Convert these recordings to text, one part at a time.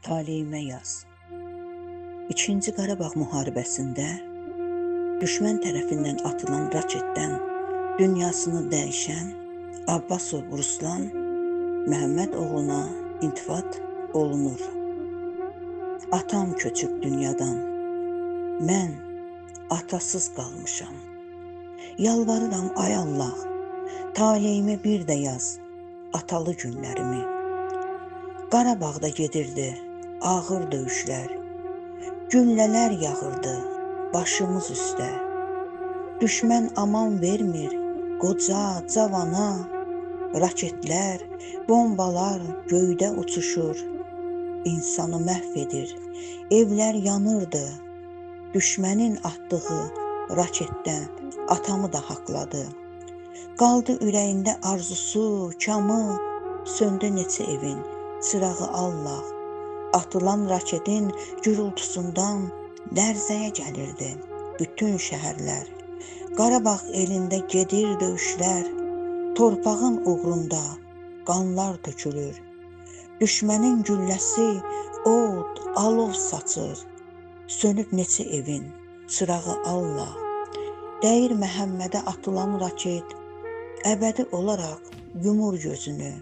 Taleyimə yaz. İkinci Qarabağ müharibəsində düşmən tərəfindən atılan raketdən dünyasını dəyişən Abbasov Ruslan Məhəmməd oğluna intifat olunur. Atam köçüb dünyadan, mən atasız qalmışam. Yalvarıram ay Allah, taleyimə bir də yaz atalı günlərimi. Qarabağda gedirdi ağır döyüşlər, güllələr yağırdı başımız üstə. Düşmən aman vermir qoca, cavana, raketlər, bombalar göydə uçuşur. İnsanı məhv edir, evlər yanırdı. Düşmənin atdığı raketdən atamı da haqladı. Qaldı ürəyində arzusu, kamı, söndü neçə evin çırağı Allah. Atılan raketin gürültüsündən lərzəyə gəlirdi bütün şəhərlər. Qarabağ elində gedir döyüşlər, torpağın uğrunda qanlar tökülür. Düşmənin gülləsi od, alov saçır, sönüb neçə evin çırağı Allah. Dəyir Məhəmmədə atılan raket, əbədi olaraq yumur gözünü.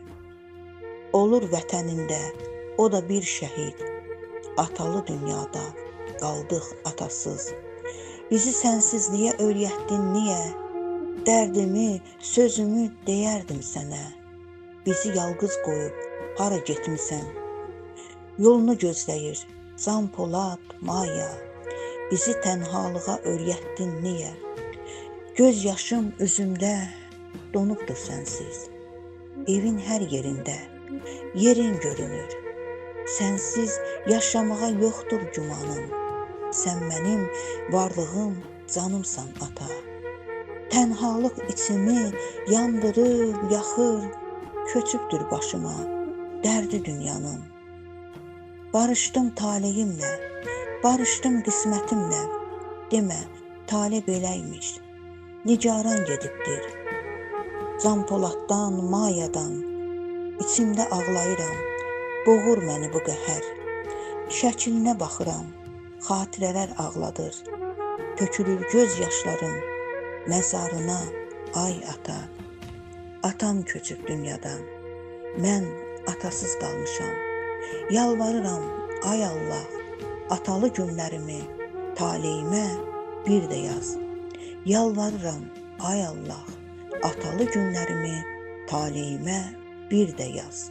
Olur vətənində o da bir şəhid, atalı dünyada qaldıq atasız. Bizi sənsizliyə öyrətdin niyə? Dərdimi, sözümü deyərdim sənə. Bizi yalqız qoyub hara getmisən? Yolunu gözləyir Can Polad, Maya. Bizi tənhalığa öyrətdin niyə? Göz yaşım üzümdə donubdur sənsiz. Evin hər yerində yerin görünür. Sənsiz yaşamağa yoxdur gümanım. Sən mənim varlığım, canımsan ata. Tənhalıq içimi yandırır, yaxır, köçübdür başıma dərdi dünyanın. Barışdım taleyimlə, barışdım qismətimlə. Demə, tale beləymiş, nigaran gedibdir. Can Poladdan, Mayadan, içimdə ağlayıram, boğur məni bu qəhər. Şəklinə baxıram, xatirələr ağladır. Tökülür göz yaşlarım məzarına, ay ata. Atam köçüb dünyadan, mən atasız qalmışam. Yalvarıram ay Allah, atalı günlərimi taleyimə bir də yaz. Yalvarıram ay Allah, atalı günlərimi taleyimə bir də yaz.